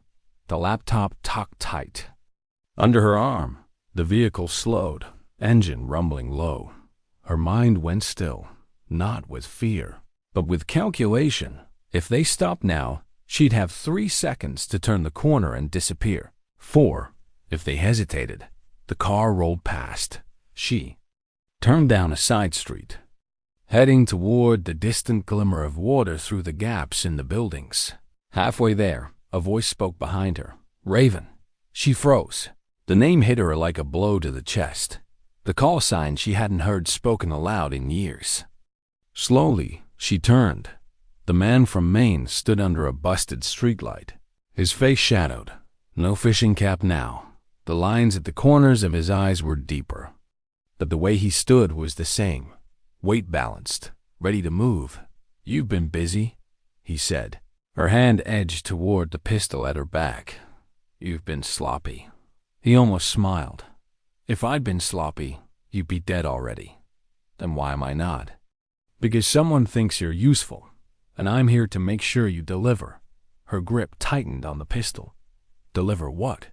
the laptop tucked tight. Under her arm, the vehicle slowed, engine rumbling low. Her mind went still, not with fear, but with calculation. If they stopped now, she'd have 3 seconds to turn the corner and disappear. 4, if they hesitated. The car rolled past. She turned down a side street, heading toward the distant glimmer of water through the gaps in the buildings. Halfway there, a voice spoke behind her. Raven. She froze. The name hit her like a blow to the chest. The call sign she hadn't heard spoken aloud in years. Slowly, she turned. The man from Maine stood under a busted streetlight, his face shadowed. No fishing cap now. The lines at the corners of his eyes were deeper. But the way he stood was the same, weight balanced, ready to move. You've been busy, he said. Her hand edged toward the pistol at her back. You've been sloppy. He almost smiled. If I'd been sloppy, you'd be dead already. Then why am I not? Because someone thinks you're useful, and I'm here to make sure you deliver. Her grip tightened on the pistol. Deliver what?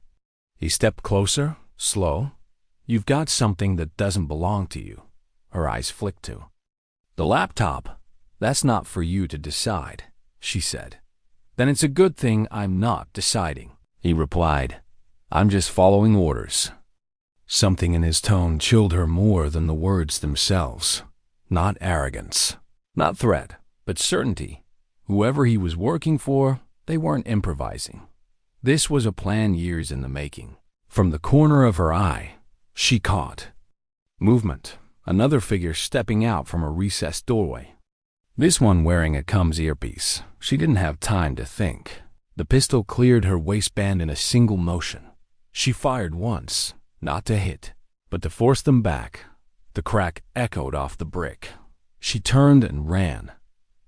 He stepped closer, slow. You've got something that doesn't belong to you. Her eyes flicked to the laptop. That's not for you to decide, she said. Then it's a good thing I'm not deciding, he replied. I'm just following orders. Something in his tone chilled her more than the words themselves. Not arrogance, not threat, but certainty. Whoever he was working for, they weren't improvising. This was a plan years in the making. From the corner of her eye, she caught movement, another figure stepping out from a recessed doorway. This one wearing a Combs earpiece. She didn't have time to think. The pistol cleared her waistband in a single motion. She fired once, not to hit, but to force them back. The crack echoed off the brick. She turned and ran.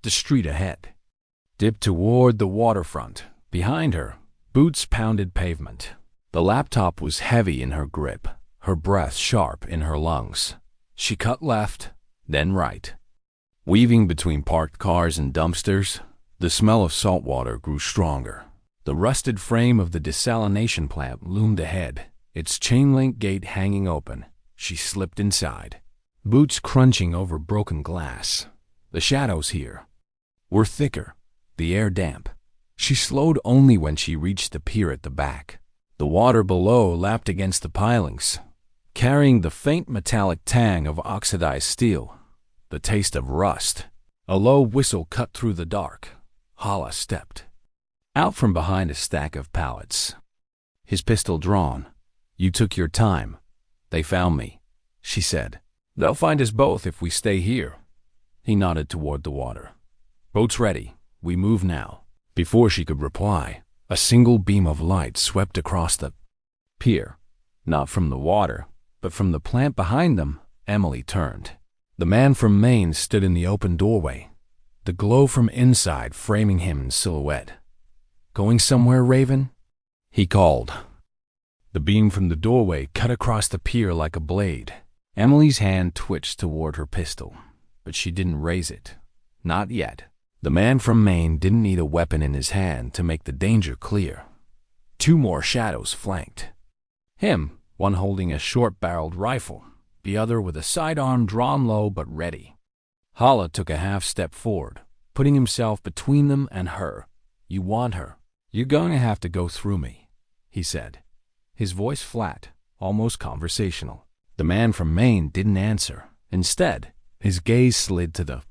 The street ahead dipped toward the waterfront. Behind her, boots pounded pavement. The laptop was heavy in her grip, her breath sharp in her lungs. She cut left, then right. Weaving between parked cars and dumpsters, the smell of salt water grew stronger. The rusted frame of the desalination plant loomed ahead, its chain-link gate hanging open. She slipped inside, boots crunching over broken glass. The shadows here were thicker, the air damp. She slowed only when she reached the pier at the back. The water below lapped against the pilings, carrying the faint metallic tang of oxidized steel, the taste of rust. A low whistle cut through the dark. Hala stepped out from behind a stack of pallets, his pistol drawn. You took your time. They found me, she said. They'll find us both if we stay here. He nodded toward the water. Boat's ready. We move now. Before she could reply, a single beam of light swept across the pier. Not from the water, but from the plant behind them. Emily turned. The man from Maine stood in the open doorway, the glow from inside framing him in silhouette. Going somewhere, Raven? He called. The beam from the doorway cut across the pier like a blade. Emily's hand twitched toward her pistol, but she didn't raise it. Not yet. The man from Maine didn't need a weapon in his hand to make the danger clear. 2 more shadows flanked him, one holding a short-barreled rifle, the other with a sidearm drawn low but ready. Hala took a half-step forward, putting himself between them and her. You want her. You're going to have to go through me, he said, his voice flat, almost conversational. The man from Maine didn't answer. Instead, his gaze slid to the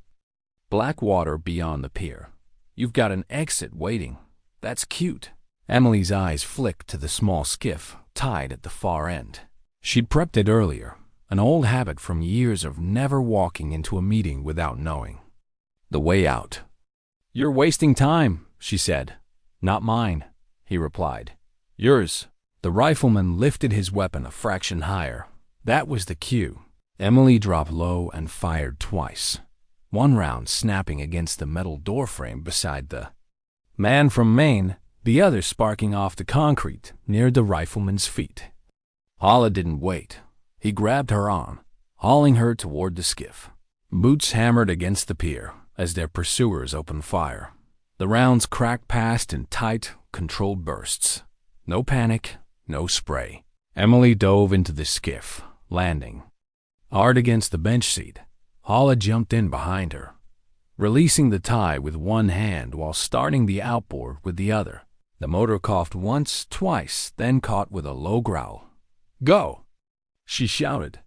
black water beyond the pier. You've got an exit waiting. That's cute. Emily's eyes flicked to the small skiff tied at the far end. She'd prepped it earlier, an old habit from years of never walking into a meeting without knowing the way out. "You're wasting time," she said. "Not mine," he replied. "Yours." The rifleman lifted his weapon a fraction higher. That was the cue. Emily dropped low and fired twice, one round snapping against the metal doorframe beside the man from Maine, the other sparking off the concrete near the rifleman's feet. Hala didn't wait. He grabbed her arm, hauling her toward the skiff. Boots hammered against the pier as their pursuers opened fire. The rounds cracked past in tight, controlled bursts. No panic, no spray. Emily dove into the skiff, landing hard against the bench seat. Hala jumped in behind her, releasing the tie with one hand while starting the outboard with the other. The motor coughed once, twice, then caught with a low growl. "Go!" she shouted.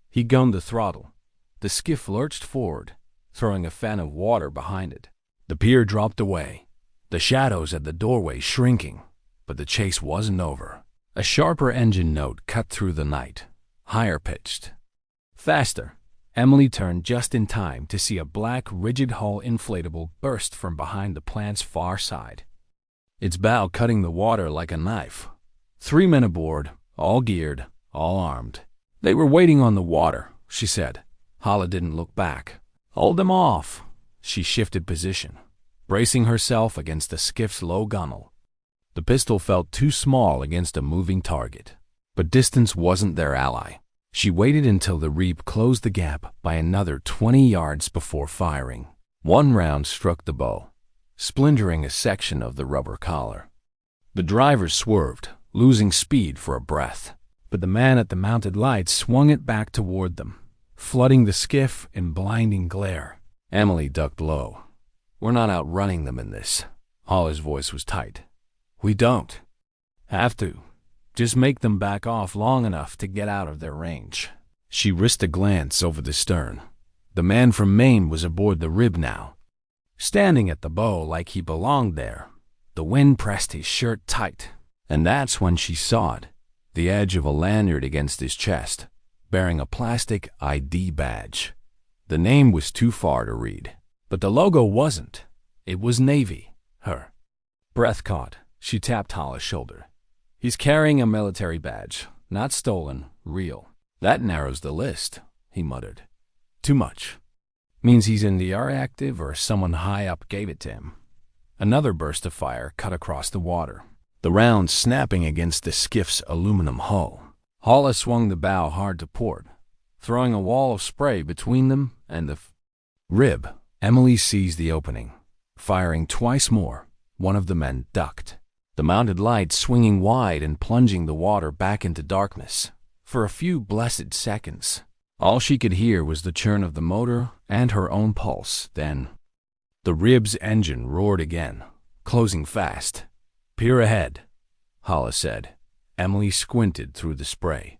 He gunned the throttle. The skiff lurched forward, throwing a fan of water behind it. The pier dropped away, the shadows at the doorway shrinking, but the chase wasn't over. A sharper engine note cut through the night, higher pitched. Faster. Emily turned just in time to see a black, rigid-hull inflatable burst from behind the plant's far side, its bow cutting the water like a knife. 3 men aboard, all geared, all armed. "They were waiting on the water," she said. Hala didn't look back. "Hold them off." She shifted position, bracing herself against the skiff's low gunwale. The pistol felt too small against a moving target, but distance wasn't their ally. She waited until the reap closed the gap by another 20 yards before firing. One round struck the bow, splintering a section of the rubber collar. The driver swerved, losing speed for a breath, but the man at the mounted light swung it back toward them, flooding the skiff in blinding glare. Emily ducked low. "We're not outrunning them in this." Hala's voice was tight. "We don't have to. Just make them back off long enough to get out of their range." She risked a glance over the stern. The man from Maine was aboard the rib now, standing at the bow like he belonged there. The wind pressed his shirt tight, and that's when she saw it, the edge of a lanyard against his chest, bearing a plastic ID badge. The name was too far to read, but the logo wasn't. It was Navy. Her breath caught. She tapped Hala's shoulder. "He's carrying a military badge, not stolen, real." "That narrows the list," he muttered. "Too much. Means he's in the R active or someone high up gave it to him." Another burst of fire cut across the water, the rounds snapping against the skiff's aluminum hull. Hala swung the bow hard to port, throwing a wall of spray between them and the rib. Emily seized the opening, firing twice more. One of the men ducked, the mounted light swinging wide and plunging the water back into darkness. For a few blessed seconds, all she could hear was the churn of the motor and her own pulse. Then the rib's engine roared again, closing fast. "Pier ahead," Hala said. Emily squinted through the spray.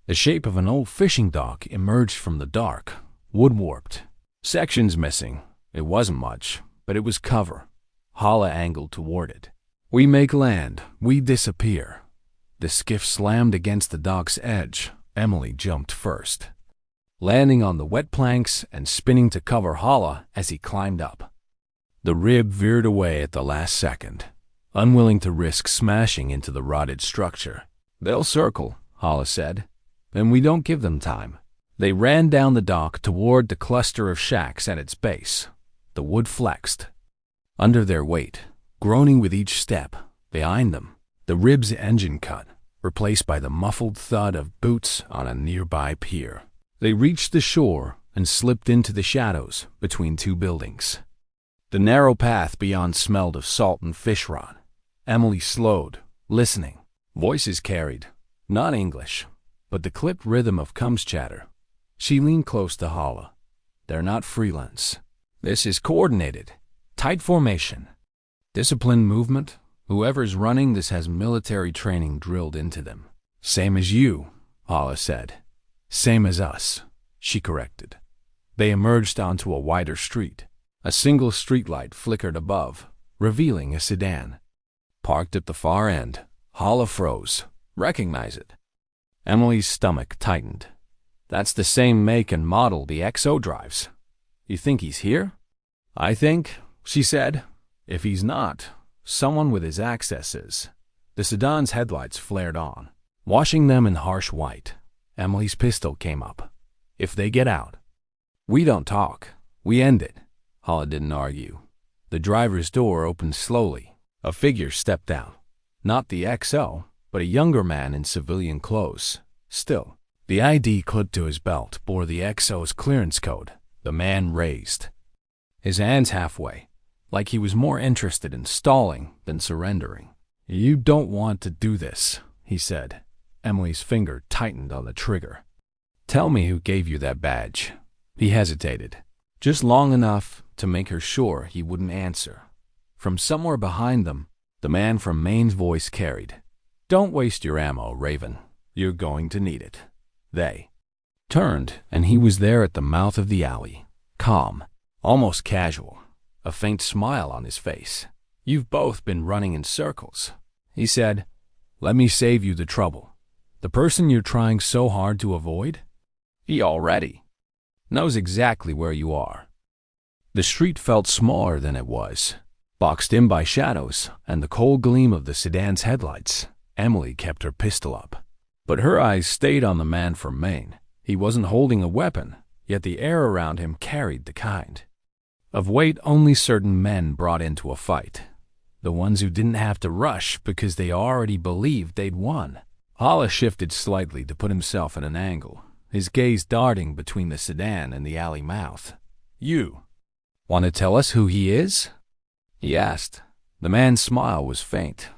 The shape of an old fishing dock emerged from the dark, wood-warped. Sections missing. It wasn't much, but it was cover. Hala angled toward it. "We make land, we disappear." The skiff slammed against the dock's edge. Emily jumped first, landing on the wet planks and spinning to cover Hala as he climbed up. The rib veered away at the last second, unwilling to risk smashing into the rotted structure. "They'll circle," Hala said, "and we don't give them time." They ran down the dock toward the cluster of shacks at its base. The wood flexed under their weight, groaning with each step. Behind them, the rib's engine cut, replaced by the muffled thud of boots on a nearby pier. They reached the shore and slipped into the shadows between two buildings. The narrow path beyond smelled of salt and fish rot. Emily slowed, listening. Voices carried, not English, but the clipped rhythm of Cum's chatter. She leaned close to Hala. "They're not freelance. This is coordinated, tight formation, disciplined movement. Whoever's running this has military training drilled into them." "Same as you," Hala said. "Same as us," she corrected. They emerged onto a wider street. A single streetlight flickered above, revealing a sedan. parked at the far end. Hala froze. Recognize it. Emily's stomach tightened. That's the same make and model the XO drives. You think he's here? I think, she said. If he's not, someone with his access is. The sedan's headlights flared on, washing them in harsh white. Emily's pistol came up. If they get out. We don't talk. We end it. Hala didn't argue. The driver's door opened slowly. A figure stepped out. Not the XO, but a younger man in civilian clothes. Still, the ID clipped to his belt bore the XO's clearance code. The man raised his hands halfway, like he was more interested in stalling than surrendering. You don't want to do this, he said. Emily's finger tightened on the trigger. Tell me who gave you that badge. He hesitated, just long enough to make her sure he wouldn't answer. From somewhere behind them, the man from Maine's voice carried. Don't waste your ammo, Raven. You're going to need it. They turned, and he was there at the mouth of the alley, calm, almost casual, a faint smile on his face. You've both been running in circles, he said. Let me save you the trouble. The person you're trying so hard to avoid? He already knows exactly where you are. The street felt smaller than it was, boxed in by shadows and the cold gleam of the sedan's headlights. Emily kept her pistol up, but her eyes stayed on the man from Maine. He wasn't holding a weapon, yet the air around him carried the kind of weight only certain men brought into a fight. The ones who didn't have to rush because they already believed they'd won. Hala shifted slightly to put himself at an angle, his gaze darting between the sedan and the alley mouth. You want to tell us who he is? He asked. The man's smile was faint.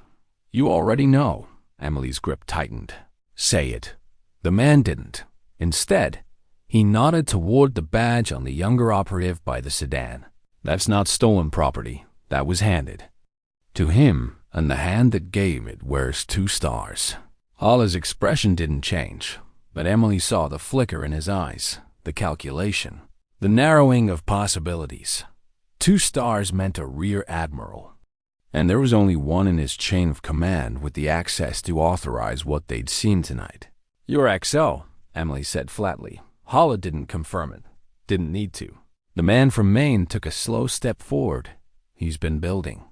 You already know. Emily's grip tightened. Say it. The man didn't. Instead, he nodded toward the badge on the younger operative by the sedan. That's not stolen property. That was handed to him, and the hand that gave it wears 2 stars. Hala's expression didn't change, but Emily saw the flicker in his eyes, the calculation, the narrowing of possibilities. 2 stars meant a rear admiral, and there was only one in his chain of command with the access to authorize what they'd seen tonight. You're XO, Emily said flatly. Hala didn't confirm it, didn't need to. The man from Maine took a slow step forward. He's been building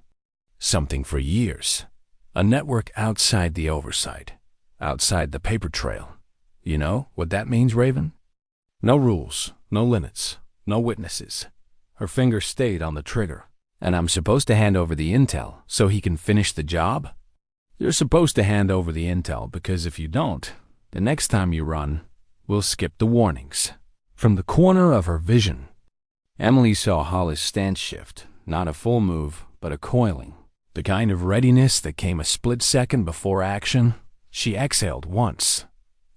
something for years, a network outside the oversight, outside the paper trail. You know what that means, Raven? No rules, no limits, no witnesses. Her finger stayed on the trigger. And I'm supposed to hand over the intel so he can finish the job? You're supposed to hand over the intel because if you don't, the next time you run, we'll skip the warnings. From the corner of her vision, Emily saw Hala's stance shift, not a full move, but a coiling. The kind of readiness that came a split second before action. She exhaled once.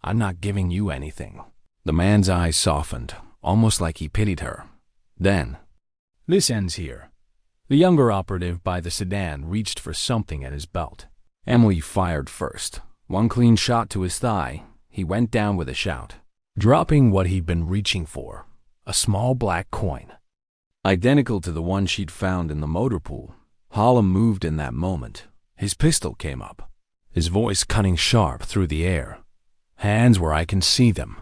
I'm not giving you anything. The man's eyes softened, almost like he pitied her. Then, this ends here. The younger operative by the sedan reached for something at his belt. Emily fired first. One clean shot to his thigh. He went down with a shout, dropping what he'd been reaching for, a small black coin, identical to the one she'd found in the motor pool. Hala moved in that moment. His pistol came up, his voice cutting sharp through the air. Hands where I can see them.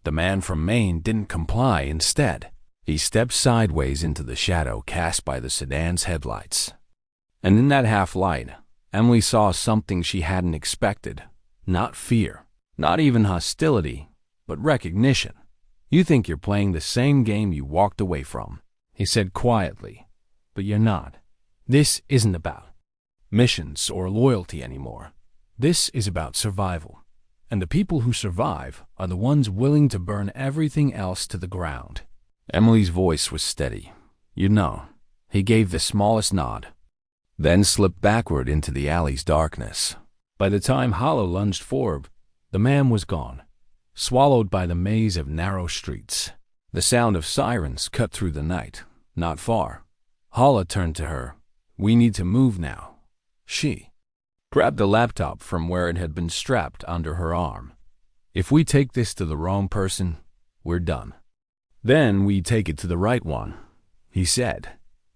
The man from Maine didn't comply. Instead, he stepped sideways into the shadow cast by the sedan's headlights. And in that half-light, Emily saw something she hadn't expected. Not fear, not even hostility, but recognition. You think you're playing the same game you walked away from, he said quietly, but you're not. This isn't about missions or loyalty anymore. This is about survival. And the people who survive are the ones willing to burn everything else to the ground. Emily's voice was steady. You know. He gave the smallest nod, then slipped backward into the alley's darkness. By the time Hala lunged forward, the man was gone, swallowed by the maze of narrow streets. The sound of sirens cut through the night. Not far. Hala turned to her. We need to move now. She grabbed the laptop from where it had been strapped under her arm. If we take this to the wrong person, we're done. Then we take it to the right one, he said.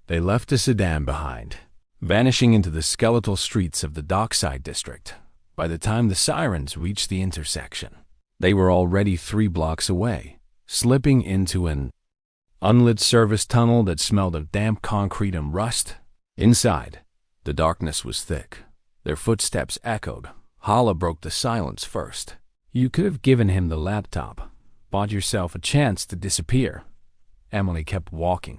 They left the sedan behind. vanishing into the skeletal streets of the dockside district. By the time the sirens reached the intersection, they were already 3 blocks away, slipping into an unlit service tunnel that smelled of damp concrete and rust. Inside, the darkness was thick. Their footsteps echoed. Hala broke the silence first. "You could have given him the laptop, bought yourself a chance to disappear." Emily kept walking.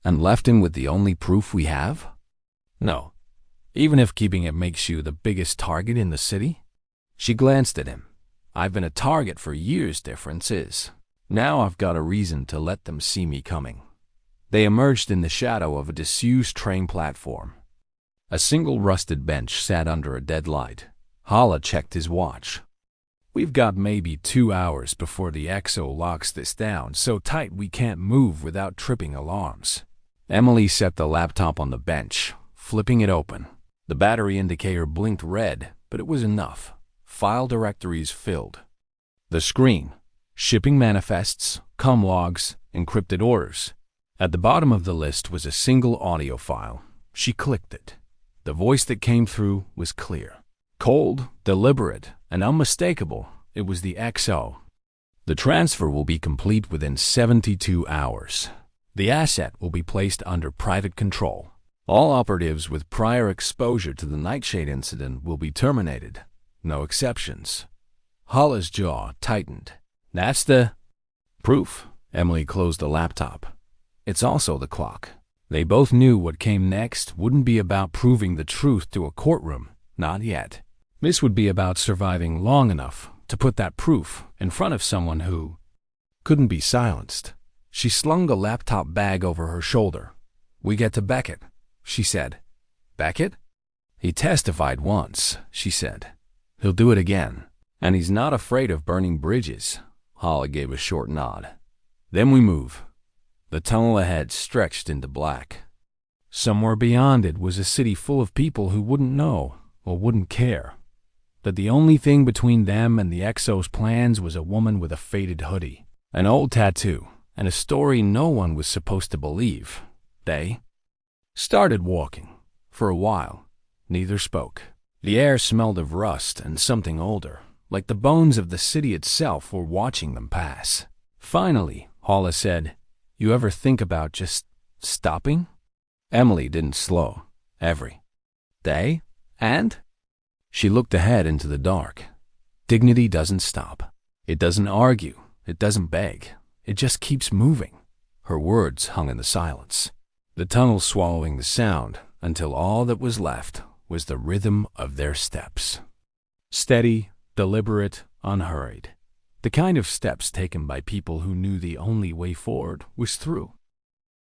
"And left him with the only proof we have?" "No. Even if keeping it makes you the biggest target in the city?" She glanced at him. "I've been a target for years, difference is. Now I've got a reason to let them see me coming." They emerged in the shadow of a disused train platform. A single rusted bench sat under a dead light. Hala checked his watch. "We've got maybe 2 hours before the XO locks this down so tight we can't move without tripping alarms." Emily set the laptop on the bench, flipping it open. The battery indicator blinked red, but it was enough. File directories filled. The screen: shipping manifests, comm logs, encrypted orders. At the bottom of the list was a single audio file. She clicked it. The voice that came through was clear. Cold, deliberate, and unmistakable. It was the XO. "The transfer will be complete within 72 hours. The asset will be placed under private control. All operatives with prior exposure to the Nightshade incident will be terminated. No exceptions." Hala's jaw tightened. "That's the proof." Emily closed the laptop. "It's also the clock." They both knew what came next wouldn't be about proving the truth to a courtroom. Not yet. This would be about surviving long enough to put that proof in front of someone who couldn't be silenced. She slung the laptop bag over her shoulder. "We get to Beckett," she said. "Beckett? He testified once," she said. "He'll do it again. And he's not afraid of burning bridges." Hala gave a short nod. "Then we move." The tunnel ahead stretched into black. Somewhere beyond it was a city full of people who wouldn't know or wouldn't care. That the only thing between them and the XO's plans was a woman with a faded hoodie, an old tattoo, and a story no one was supposed to believe. They started walking. For a while, neither spoke. The air smelled of rust and something older, like the bones of the city itself were watching them pass. Finally, Hala said, "You ever think about just stopping?" Emily didn't slow. "Every day? And?" She looked ahead into the dark. Dignity doesn't stop. It doesn't argue. It doesn't beg. It just keeps moving. Her words hung in the silence, the tunnel swallowing the sound until all that was left was the rhythm of their steps. Steady, deliberate, unhurried. The kind of steps taken by people who knew the only way forward was through.